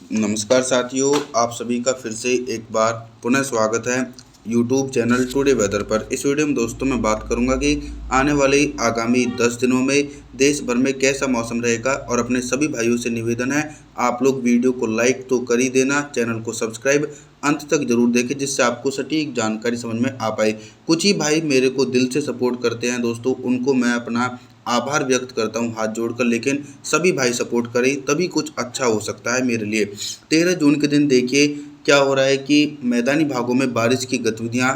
नमस्कार साथियों, आप सभी का फिर से एक बार पुनः स्वागत है यूट्यूब चैनल टुडे वेदर पर। इस वीडियो में दोस्तों मैं बात करूंगा कि आने वाले आगामी 10 दिनों में देश भर में कैसा मौसम रहेगा। और अपने सभी भाइयों से निवेदन है, आप लोग वीडियो को लाइक तो कर ही देना, चैनल को सब्सक्राइब अंत तक जरूर देखें जिससे आपको सटीक जानकारी समझ में आ पाए। कुछ ही भाई मेरे को दिल से सपोर्ट करते हैं दोस्तों, उनको मैं अपना आभार व्यक्त करता हूं हाथ जोड़कर। लेकिन सभी भाई सपोर्ट करें तभी कुछ अच्छा हो सकता है मेरे लिए। 13 जून के दिन देखिए क्या हो रहा है कि मैदानी भागों में बारिश की गतिविधियां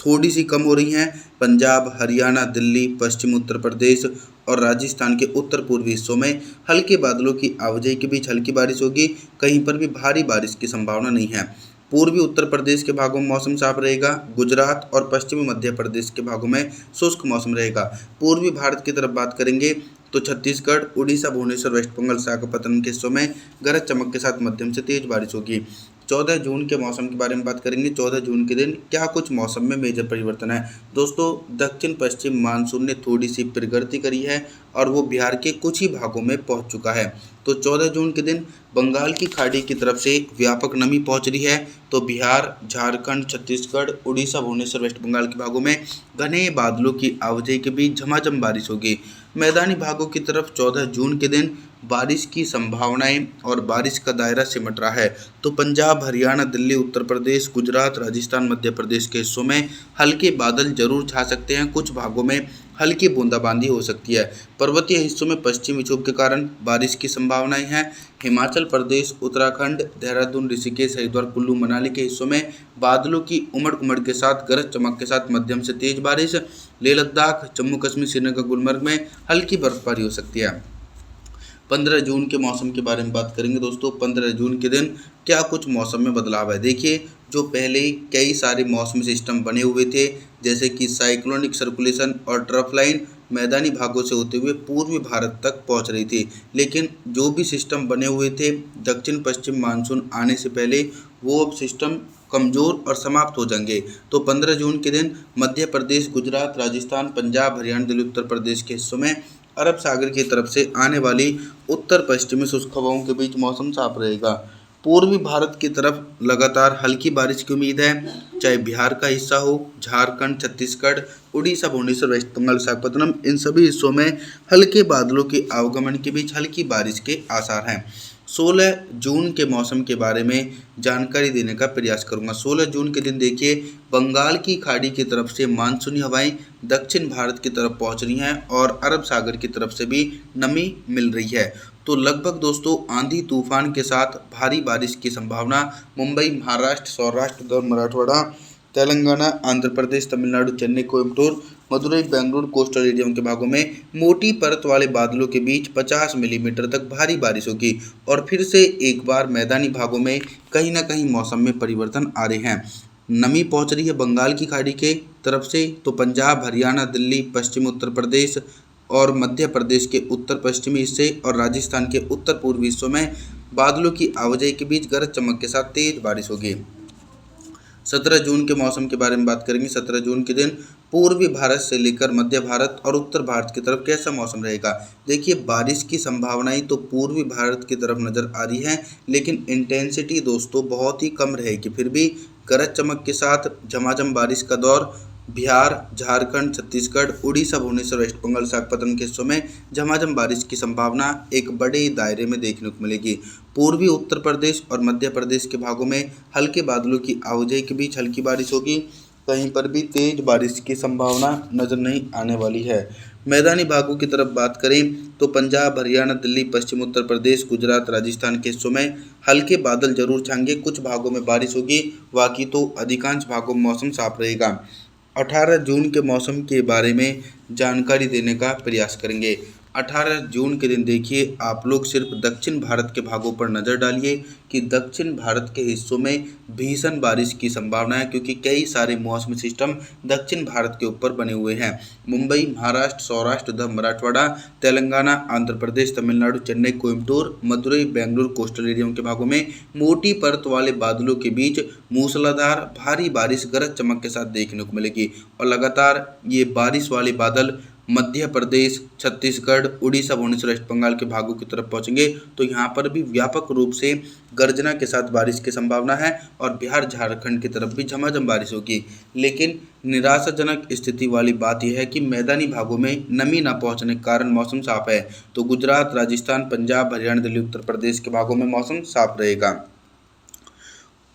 थोड़ी सी कम हो रही हैं। पंजाब, हरियाणा, दिल्ली, पश्चिम उत्तर प्रदेश और राजस्थान के उत्तर पूर्वी हिस्सों में हल्के बादलों की आवाजाही के बीच हल्की बारिश होगी। कहीं पर भी भारी बारिश की संभावना नहीं है। पूर्वी उत्तर प्रदेश के भागों में मौसम साफ रहेगा। गुजरात और पश्चिमी मध्य प्रदेश के भागों में शुष्क मौसम रहेगा। पूर्वी भारत की तरफ बात करेंगे तो छत्तीसगढ़, उड़ीसा, भुवनेश्वर, वेस्ट बंगाल, विशाखापत्तनम के हिस्सों में गरज चमक के साथ मध्यम से तेज बारिश होगी। 14 जून के मौसम के बारे में बात करेंगे। 14 जून के दिन क्या कुछ मौसम में मेजर परिवर्तन है दोस्तों। दक्षिण पश्चिम मानसून ने थोड़ी सी प्रगति करी है और वो बिहार के कुछ ही भागों में पहुंच चुका है। तो 14 जून के दिन बंगाल की खाड़ी की तरफ से व्यापक नमी पहुंच रही है। तो बिहार, झारखंड, छत्तीसगढ़, उड़ीसा, भुवनेश्वर, वेस्ट बंगाल के भागों में घने बादलों की आवाजाही के बीच झमाझम बारिश होगी। मैदानी भागों की तरफ 14 जून के दिन बारिश की संभावनाएं और बारिश का दायरा सिमट रहा है। तो पंजाब, हरियाणा, दिल्ली, उत्तर प्रदेश, गुजरात, राजस्थान, मध्य प्रदेश के हिस्सों में हल्के बादल जरूर छा सकते हैं। कुछ भागों में हल्की बूंदाबांदी हो सकती है। पर्वतीय हिस्सों में पश्चिमी विक्षोभ के कारण बारिश की संभावनाएं हैं। हिमाचल प्रदेश, उत्तराखंड, देहरादून, ऋषिकेश, हरिद्वार, कुल्लू, मनाली के हिस्सों में बादलों की उमड़ उमड़ के साथ गरज चमक के साथ मध्यम से तेज बारिश। लेह लद्दाख, जम्मू कश्मीर, श्रीनगर, गुलमर्ग में हल्की बर्फबारी हो सकती है। 15 जून के मौसम के बारे में बात करेंगे दोस्तों। 15 जून के दिन क्या कुछ मौसम में बदलाव है। देखिए, जो पहले कई सारे मौसमी सिस्टम बने हुए थे जैसे कि साइक्लोनिक सर्कुलेशन और ट्रफ लाइन मैदानी भागों से होते हुए पूर्वी भारत तक पहुंच रही थी। लेकिन जो भी सिस्टम बने हुए थे दक्षिण पश्चिम मानसून आने से पहले, वो अब सिस्टम कमज़ोर और समाप्त हो जाएंगे। तो 15 जून के दिन मध्य प्रदेश, गुजरात, राजस्थान, पंजाब, हरियाणा, दिल्ली, उत्तर प्रदेश के हिस्सों में अरब सागर की तरफ से आने वाली उत्तर पश्चिमी शुष्क हवाओं के बीच मौसम साफ रहेगा। पूर्वी भारत की तरफ लगातार हल्की बारिश की उम्मीद है, चाहे बिहार का हिस्सा हो, झारखंड, छत्तीसगढ़, उड़ीसा, भुवनेश्वर, वेस्ट बंगाल, विशाखापत्तनम, इन सभी हिस्सों में हल्के बादलों के आवागमन के बीच हल्की बारिश के आसार हैं। 16 जून के मौसम के बारे में जानकारी देने का प्रयास करूंगा। 16 जून के दिन देखिए, बंगाल की खाड़ी की तरफ से मानसूनी हवाएं दक्षिण भारत की तरफ पहुंच रही हैं और अरब सागर की तरफ से भी नमी मिल रही है। तो लगभग दोस्तों आंधी तूफान के साथ भारी बारिश की संभावना मुंबई, महाराष्ट्र, सौराष्ट्र और मराठवाड़ा, तेलंगाना, आंध्र प्रदेश, तमिलनाडु, चेन्नई, कोयम्बटूर, मदुरई, बेंगलुरु, कोस्टल एरिया के भागों में मोटी परत वाले बादलों के बीच 50 मिलीमीटर तक भारी बारिश होगी। और फिर से एक बार मैदानी भागों में कहीं ना कहीं मौसम में परिवर्तन आ रहे हैं। नमी पहुंच रही है बंगाल की खाड़ी के तरफ से। तो पंजाब, हरियाणा, दिल्ली, पश्चिम उत्तर प्रदेश और मध्य प्रदेश के उत्तर पश्चिमी हिस्से और राजस्थान के उत्तर पूर्वी हिस्सों में बादलों की आवाजाही के बीच गरज चमक के साथ तेज बारिश होगी। 17 जून के मौसम के बारे में बात करेंगे। 17 जून के दिन पूर्वी भारत से लेकर मध्य भारत और उत्तर भारत की तरफ कैसा मौसम रहेगा। देखिए, बारिश की संभावनाएं तो पूर्वी भारत की तरफ नज़र आ रही हैं, लेकिन इंटेंसिटी दोस्तों बहुत ही कम रहेगी। फिर भी गरज चमक के साथ झमाझम बारिश का दौर बिहार, झारखंड, छत्तीसगढ़, उड़ीसा, भुवनेश्वर, वेस्ट बंगाल, विशाखापत्तनम के हिस्सों में झमाझम बारिश की संभावना एक बड़े दायरे में देखने को मिलेगी। पूर्वी उत्तर प्रदेश और मध्य प्रदेश के भागों में हल्के बादलों की आवाजाही के बीच हल्की बारिश होगी। कहीं पर भी तेज बारिश की संभावना नजर नहीं आने वाली है। मैदानी भागों की तरफ बात करें तो पंजाब, हरियाणा, दिल्ली, पश्चिम उत्तर प्रदेश, गुजरात, राजस्थान के हिस्सों में हल्के बादल जरूर छाएंगे। कुछ भागों में बारिश होगी, बाकी तो अधिकांश भागों में मौसम साफ रहेगा। 18 जून के मौसम के बारे में जानकारी देने का प्रयास करेंगे। 18 जून के दिन देखिए, आप लोग सिर्फ दक्षिण भारत के भागों पर नज़र डालिए कि दक्षिण भारत के हिस्सों में भीषण बारिश की संभावना है, क्योंकि कई सारे मौसमी सिस्टम दक्षिण भारत के ऊपर बने हुए हैं। मुंबई, महाराष्ट्र, सौराष्ट्र उधर मराठवाड़ा, तेलंगाना, आंध्र प्रदेश, तमिलनाडु, चेन्नई, कोयम्बटूर, मदुरई, बेंगलुरु, कोस्टल एरिया के भागों में मोटी परत वाले बादलों के बीच मूसलाधार भारी बारिश गरज चमक के साथ देखने को मिलेगी। और लगातार ये बारिश वाले बादल मध्य प्रदेश, छत्तीसगढ़, उड़ीसा, भुवनेश्वर, वेस्ट बंगाल के भागों की तरफ पहुंचेंगे तो यहाँ पर भी व्यापक रूप से गर्जना के साथ बारिश की संभावना है और बिहार, झारखंड की तरफ भी झमाझम बारिश होगी। लेकिन निराशाजनक स्थिति वाली बात यह है कि मैदानी भागों में नमी न पहुंचने के कारण मौसम साफ है। तो गुजरात, राजस्थान, पंजाब, हरियाणा, दिल्ली, उत्तर प्रदेश के भागों में मौसम साफ रहेगा।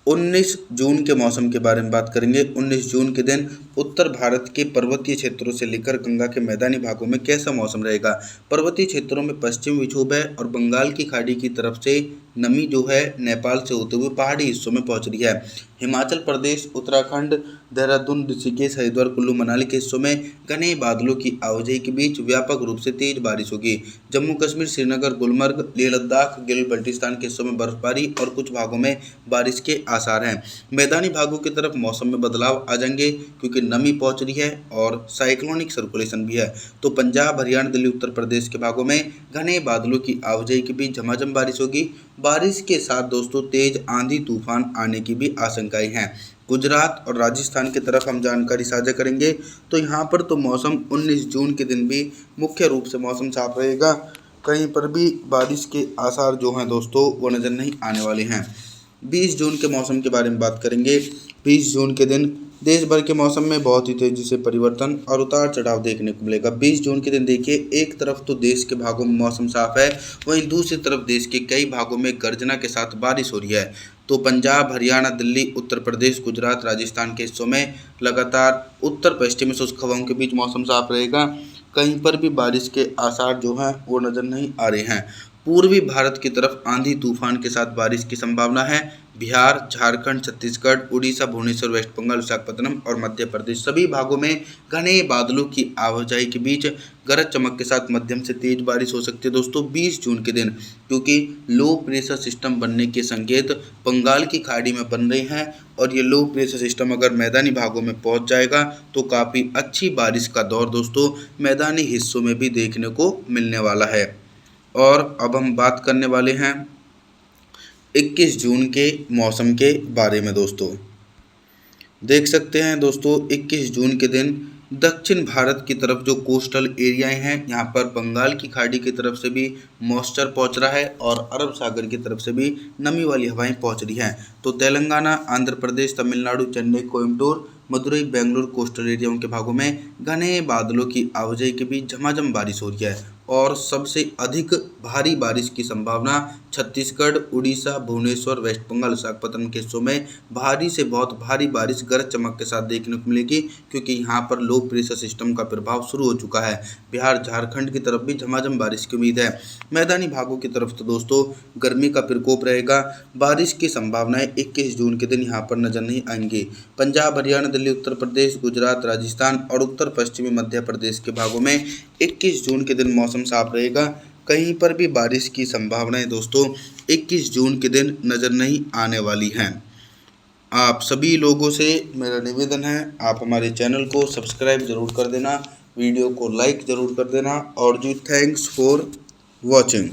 19 जून के मौसम के बारे में बात करेंगे। 19 जून के दिन उत्तर भारत के पर्वतीय क्षेत्रों से लेकर गंगा के मैदानी भागों में कैसा मौसम रहेगा। पर्वतीय क्षेत्रों में पश्चिमी विक्षोभ है और बंगाल की खाड़ी की तरफ से नमी जो है नेपाल से होते हुए पहाड़ी हिस्सों में पहुंच रही है। हिमाचल प्रदेश, उत्तराखंड, देहरादून, ऋषिकेश, हरिद्वार, कुल्लू मनाली के हिस्सों में घने बादलों की आवाजाही के बीच व्यापक रूप से तेज बारिश होगी। जम्मू कश्मीर, श्रीनगर, गुलमर्ग, लेह लद्दाख, गिल बल्टिस्तान के हिस्सों में बर्फबारी और कुछ भागों में बारिश के आसार हैं। मैदानी भागों की तरफ मौसम में बदलाव आ जाएंगे क्योंकि नमी पहुंच रही है और साइक्लोनिक सर्कुलेशन भी है। तो पंजाब, हरियाणा, दिल्ली, उत्तर प्रदेश के भागों में घने बादलों की आवाजाही के बीच झमाझम बारिश होगी। बारिश के साथ दोस्तों तेज आंधी तूफान आने की भी आशंकाएं हैं। गुजरात और राजस्थान की तरफ हम जानकारी साझा करेंगे तो यहाँ पर तो मौसम 19 जून के दिन भी मुख्य रूप से मौसम साफ रहेगा। कहीं पर भी बारिश के आसार जो हैं दोस्तों वो नज़र नहीं आने वाले हैं। 20 जून के मौसम के बारे में बात करेंगे। 20 जून के दिन देश भर के मौसम में बहुत ही तेज़ी से परिवर्तन और उतार चढ़ाव देखने को मिलेगा। 20 जून के दिन देखिए, एक तरफ तो देश के भागों में मौसम साफ है, वहीं दूसरी तरफ देश के कई भागों में गर्जना के साथ बारिश हो रही है। तो पंजाब, हरियाणा, दिल्ली, उत्तर प्रदेश, गुजरात, राजस्थान के हिस्सों में लगातार उत्तर पश्चिमी शुष्क हवाओं के बीच मौसम साफ रहेगा। कहीं पर भी बारिश के आसार जो हैं वो नज़र नहीं आ रहे हैं। पूर्वी भारत की तरफ आंधी तूफान के साथ बारिश की संभावना है। बिहार, झारखंड, छत्तीसगढ़, उड़ीसा, भुवनेश्वर, वेस्ट बंगाल, विशाखापत्तनम और मध्य प्रदेश सभी भागों में घने बादलों की आवाजाही के बीच गरज चमक के साथ मध्यम से तेज बारिश हो सकती है दोस्तों 20 जून के दिन, क्योंकि लो प्रेशर सिस्टम बनने के संकेत बंगाल की खाड़ी में बन रहे हैं और ये लो प्रेशर सिस्टम अगर मैदानी भागों में पहुंच जाएगा तो काफ़ी अच्छी बारिश का दौर दोस्तों मैदानी हिस्सों में भी देखने को मिलने वाला है। और अब हम बात करने वाले हैं 21 जून के मौसम के बारे में दोस्तों। देख सकते हैं दोस्तों 21 जून के दिन दक्षिण भारत की तरफ जो कोस्टल एरियाएं हैं यहाँ पर बंगाल की खाड़ी की तरफ से भी मॉइस्चर पहुँच रहा है और अरब सागर की तरफ से भी नमी वाली हवाएं पहुँच रही हैं। तो तेलंगाना, आंध्र प्रदेश, तमिलनाडु, चेन्नई, कोयम्बटूर, मदुरई, बेंगलुरु कोस्टल एरियाओं के भागों में घने बादलों की आवाजाही के बीच झमाझम बारिश हो रही है और सबसे अधिक भारी बारिश की संभावना छत्तीसगढ़, उड़ीसा, भुवनेश्वर, वेस्ट बंगाल, विशाखापत्तनम के हिस्सों में भारी से बहुत भारी बारिश गरज चमक के साथ देखने को मिलेगी, क्योंकि यहाँ पर लो प्रेशर सिस्टम का प्रभाव शुरू हो चुका है। बिहार, झारखंड की तरफ भी झमाझम बारिश की उम्मीद है। मैदानी भागों की तरफ तो दोस्तों गर्मी का प्रकोप रहेगा। बारिश की संभावनाएं 21 जून के दिन यहाँ पर नजर नहीं आएंगी। पंजाब, हरियाणा, दिल्ली, उत्तर प्रदेश, गुजरात, राजस्थान और उत्तर पश्चिमी मध्य प्रदेश के भागों में 21 जून के दिन मौसम साफ रहेगा। कहीं पर भी बारिश की संभावनाएं दोस्तों 21 जून के दिन नज़र नहीं आने वाली हैं। आप सभी लोगों से मेरा निवेदन है, आप हमारे चैनल को सब्सक्राइब जरूर कर देना, वीडियो को लाइक ज़रूर कर देना और जी थैंक्स फॉर वॉचिंग।